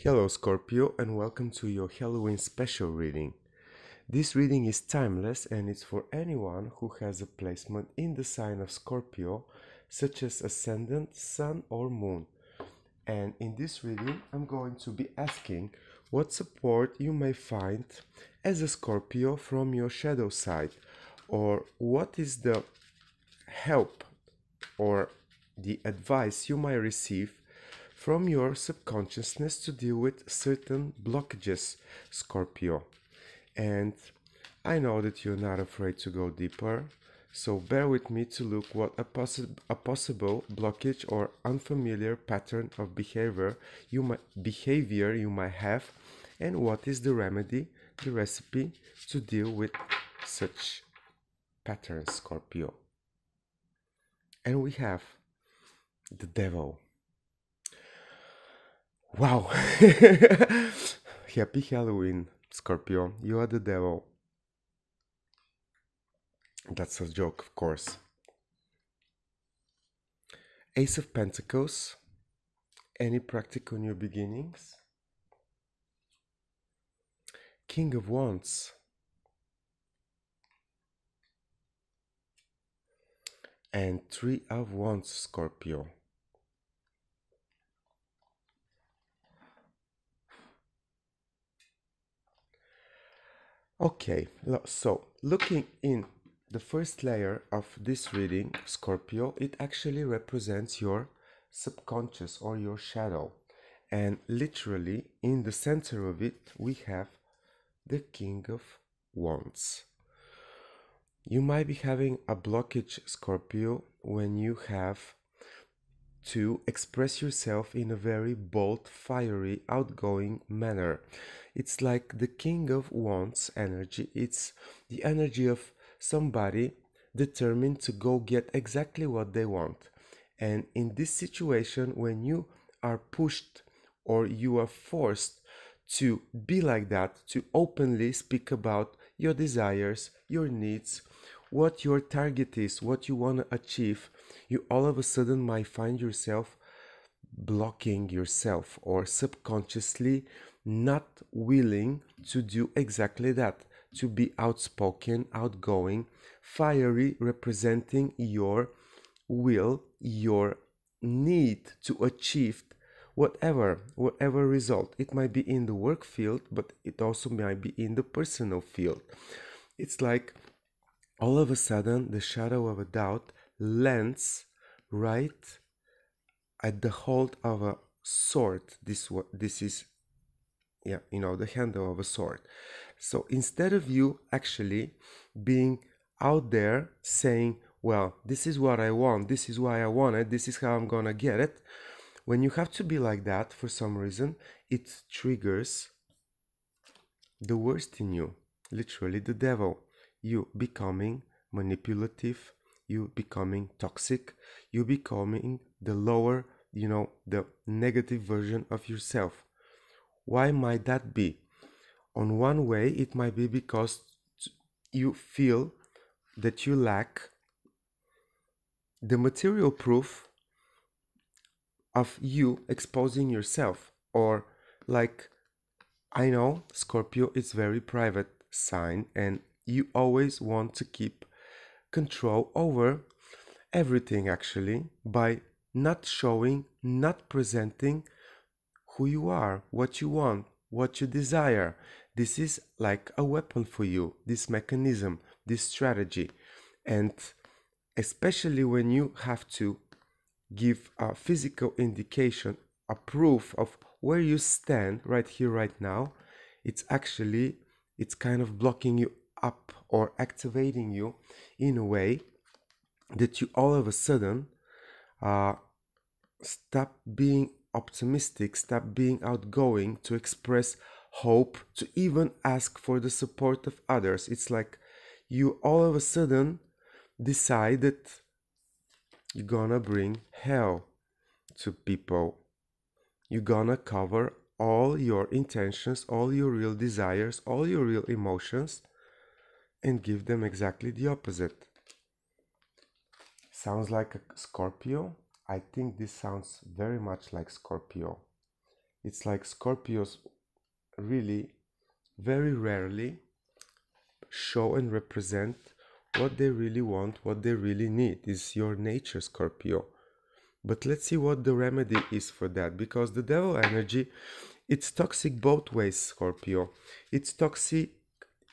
Hello Scorpio, and welcome to your Halloween special reading. This reading is timeless and it's for anyone who has a placement in the sign of Scorpio, such as ascendant, sun or moon. And in this reading I'm going to be asking what support you may find as a Scorpio from your shadow side, or what is the help or the advice you might receive from your subconsciousness to deal with certain blockages, Scorpio. And I know that you're not afraid to go deeper, so bear with me to look what a possible blockage or unfamiliar pattern of behavior you might have, and what is the remedy, the recipe to deal with such patterns, Scorpio. And we have the devil. Wow. Happy Halloween, Scorpio. You are the devil. That's a joke, of course. Ace of Pentacles. Any practical new beginnings? King of Wands. And Three of Wands, Scorpio. Okay, so looking in the first layer of this reading, Scorpio, it actually represents your subconscious or your shadow. And literally in the center of it, we have the King of Wands. You might be having a blockage, Scorpio, when you have to express yourself in a very bold, fiery, outgoing manner. It's like the King of Wands energy. It's the energy of somebody determined to go get exactly what they want. And in this situation, when you are pushed or you are forced to be like that, to openly speak about your desires, your needs, what your target is, what you want to achieve, you all of a sudden might find yourself blocking yourself or subconsciously not willing to do exactly that, to be outspoken, outgoing, fiery, representing your will, your need to achieve whatever result. It might be in the work field, but it also might be in the personal field. It's like all of a sudden the shadow of a doubt lands right at the hold of a sword. This is, yeah, the handle of a sword. So instead of you actually being out there saying, well, this is what I want, this is why I want it, this is how I'm gonna get it, when you have to be like that for some reason, it triggers the worst in you, literally the devil. You becoming manipulative, you becoming toxic, you becoming the lower, the negative version of yourself. Why might that be? On one way, it might be because you feel that you lack the material proof of you exposing yourself. Or like, I know Scorpio is very private sign and you always want to keep control over everything, actually, by not showing, not presenting who you are, what you want, what you desire. This is like a weapon for you, this mechanism, this strategy. And especially when you have to give a physical indication, a proof of where you stand right here, right now, it's kind of blocking you up or activating you in a way that you all of a sudden stop being optimistic, stop being outgoing, to express hope, to even ask for the support of others. It's like you all of a sudden decide that you're gonna bring hell to people. You're gonna cover all your intentions, all your real desires, all your real emotions, and give them exactly the opposite. Sounds like a Scorpio? I think this sounds very much like Scorpio. It's like Scorpios really very rarely show and represent what they really want, what they really need. Is your nature, Scorpio. But let's see what the remedy is for that, because the devil energy, it's toxic both ways, Scorpio. It's toxic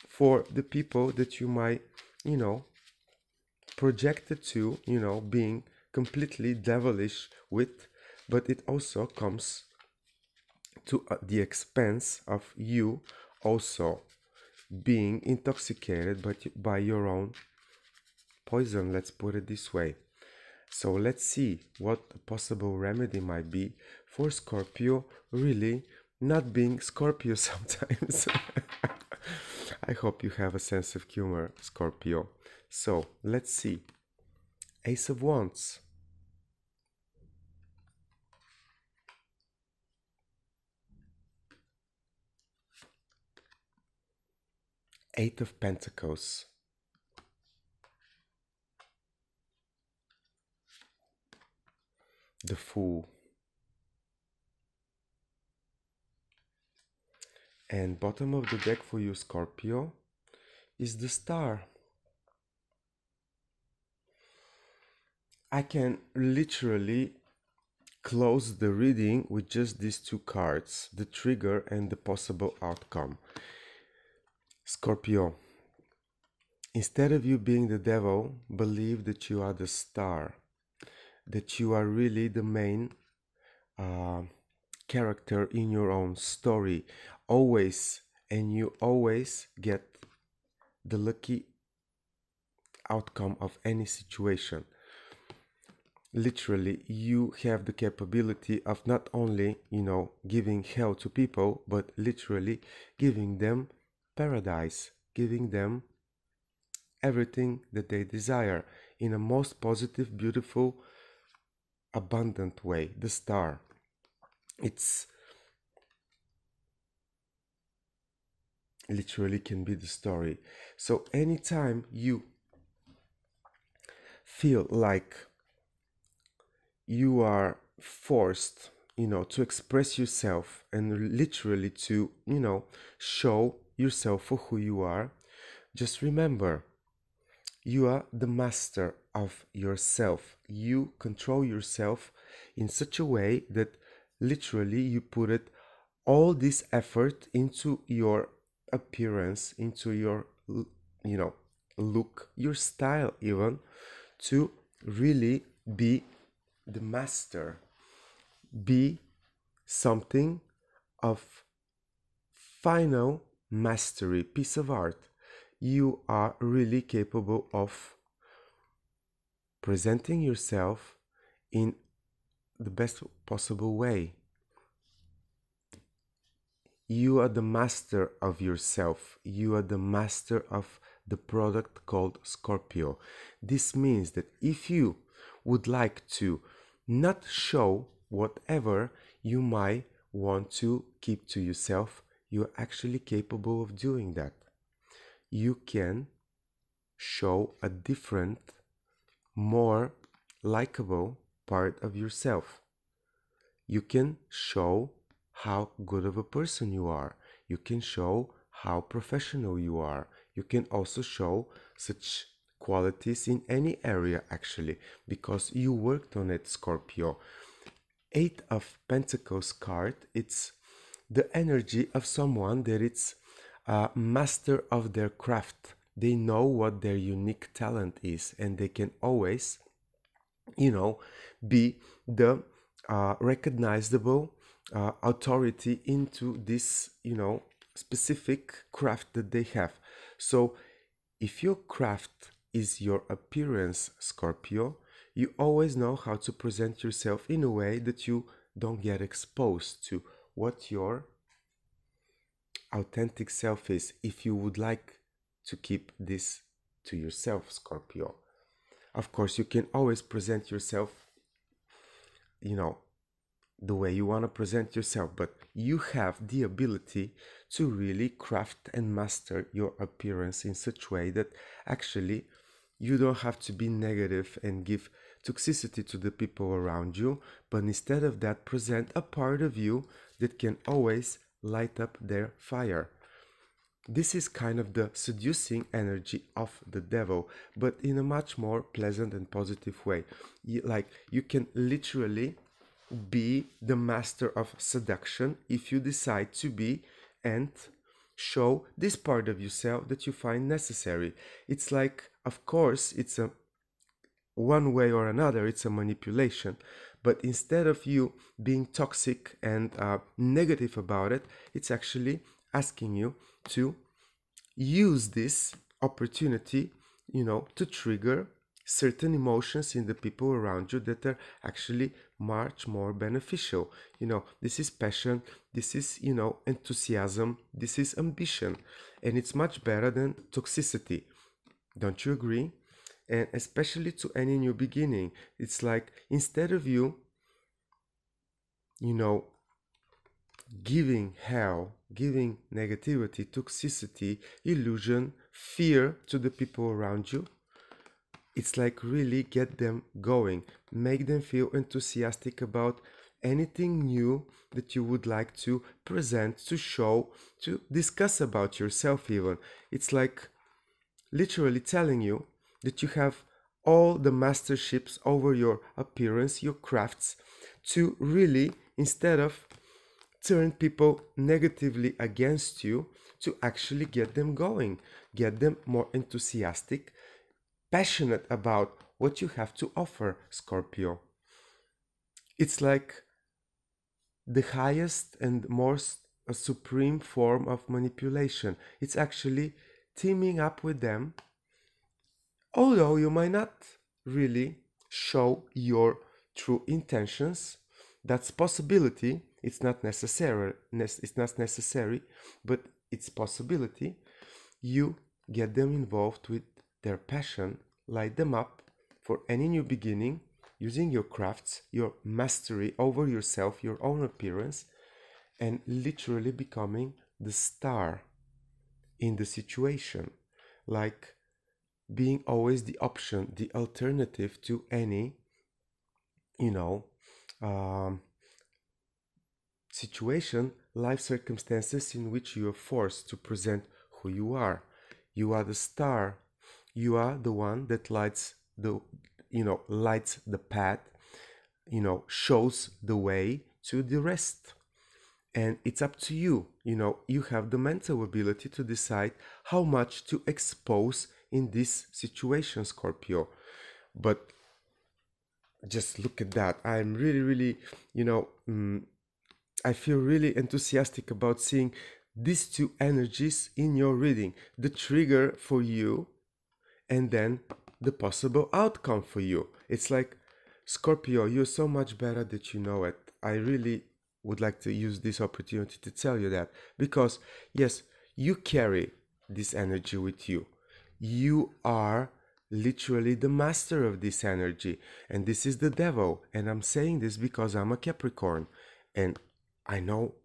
for the people that you might, you know, projected to, being completely devilish with, but it also comes to the expense of you also being intoxicated by your own poison, let's put it this way. So let's see what the possible remedy might be for Scorpio really not being Scorpio sometimes. I hope you have a sense of humor, Scorpio. So let's see. Ace of Wands. Eight of Pentacles. The Fool. And bottom of the deck for you, Scorpio, is the Star. I can literally close the reading with just these two cards, the trigger and the possible outcome. Scorpio, instead of you being the devil, believe that you are the star, that you are really the main character in your own story, always, and you always get the lucky outcome of any situation. Literally, you have the capability of not only, giving hell to people, but literally giving them paradise, giving them everything that they desire in a most positive, beautiful, abundant way. The Star. It's literally can be the story. So anytime you feel like you are forced, to express yourself and literally to, show yourself for who you are, just remember, you are the master of yourself. You control yourself in such a way that literally you put it all this effort into your appearance, into your, look, your style even, to really be the master, be something of final mastery, piece of art. You are really capable of presenting yourself in the best possible way. You are the master of yourself. You are the master of the product called Scorpio. This means that if you would like to not show whatever you might want to keep to yourself, you're actually capable of doing that. You can show a different, more likable part of yourself. You can show how good of a person you are. You can show how professional you are. You can also show such qualities in any area, actually, because you worked on it, Scorpio. Eight of Pentacles card, it's the energy of someone that it's a master of their craft. They know what their unique talent is, and they can always, be the recognizable authority into this, specific craft that they have. So if your craft is your appearance, Scorpio, you always know how to present yourself in a way that you don't get exposed to what your authentic self is, if you would like to keep this to yourself, Scorpio. Of course, you can always present yourself, the way you want to present yourself, but you have the ability to really craft and master your appearance in such a way that actually you don't have to be negative and give toxicity to the people around you, but instead of that, present a part of you that can always light up their fire. This is kind of the seducing energy of the devil, but in a much more pleasant and positive way. You can literally be the master of seduction if you decide to be, and show this part of yourself that you find necessary. It's like, of course, it's a one way or another, it's a manipulation. But instead of you being toxic and negative about it, it's actually asking you to use this opportunity, to trigger certain emotions in the people around you that are actually much more beneficial. This is passion, this is, enthusiasm, this is ambition, and it's much better than toxicity. Don't you agree? And especially to any new beginning, it's like, instead of you, giving hell, giving negativity, toxicity, illusion, fear to the people around you, it's like really get them going, make them feel enthusiastic about anything new that you would like to present, to show, to discuss about yourself even. It's like literally telling you that you have all the masterships over your appearance, your crafts, to really, instead of turn people negatively against you, to actually get them going, get them more enthusiastic, passionate about what you have to offer, Scorpio. It's like the highest and most supreme form of manipulation. It's actually teaming up with them, although you might not really show your true intentions. That's possibility. It's not necessary. It's not necessary, but it's possibility. You get them involved with their passion, light them up for any new beginning, using your crafts, your mastery over yourself, your own appearance, and literally becoming the star in the situation, like being always the option, the alternative to any, situation, life circumstances in which you are forced to present who you are. You are the star. You are the one that lights the path, shows the way to the rest. And it's up to you. You have the mental ability to decide how much to expose in this situation, Scorpio. But just look at that. I'm really, really, I feel really enthusiastic about seeing these two energies in your reading, the trigger for you and then the possible outcome for you. It's like, Scorpio, you're so much better that you know it. I really would like to use this opportunity to tell you that, because yes, you carry this energy with you. You are literally the master of this energy, and this is the devil. And I'm saying this because I'm a Capricorn, and I know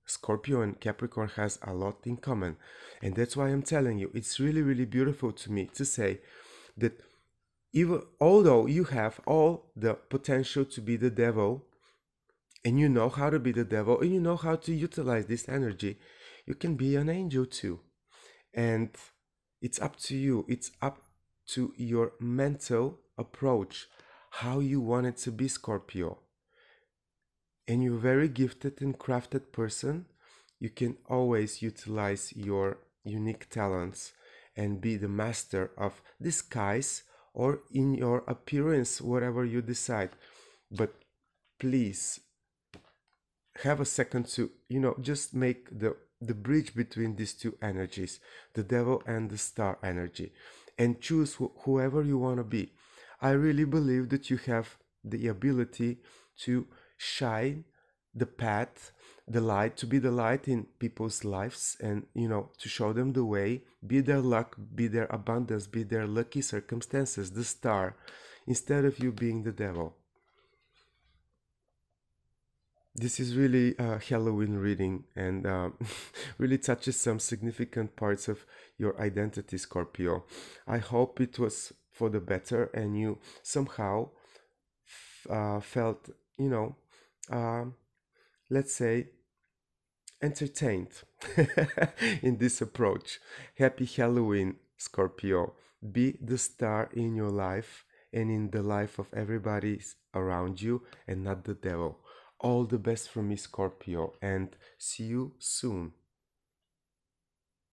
Scorpio and Capricorn has a lot in common. And that's why I'm telling you, it's really, really beautiful to me to say that even although you have all the potential to be the devil, and you know how to be the devil, and you know how to utilize this energy, you can be an angel too. And it's up to you. It's up to your mental approach, how you want it to be, Scorpio. And you're a very gifted and crafted person. You can always utilize your unique talents and be the master of disguise or in your appearance, whatever you decide. But please have a second to, just make the bridge between these two energies, the devil and the star energy, and choose whoever you want to be. I really believe that you have the ability to shine the path, the light, to be the light in people's lives, and to show them the way, be their luck, be their abundance, be their lucky circumstances, the star, instead of you being the devil. This is really a Halloween reading, and really touches some significant parts of your identity, Scorpio. I hope it was for the better and you somehow felt, let's say, entertained in this approach. Happy Halloween, Scorpio. Be the star in your life and in the life of everybody around you, and not the devil. All the best from me, Scorpio, and see you soon.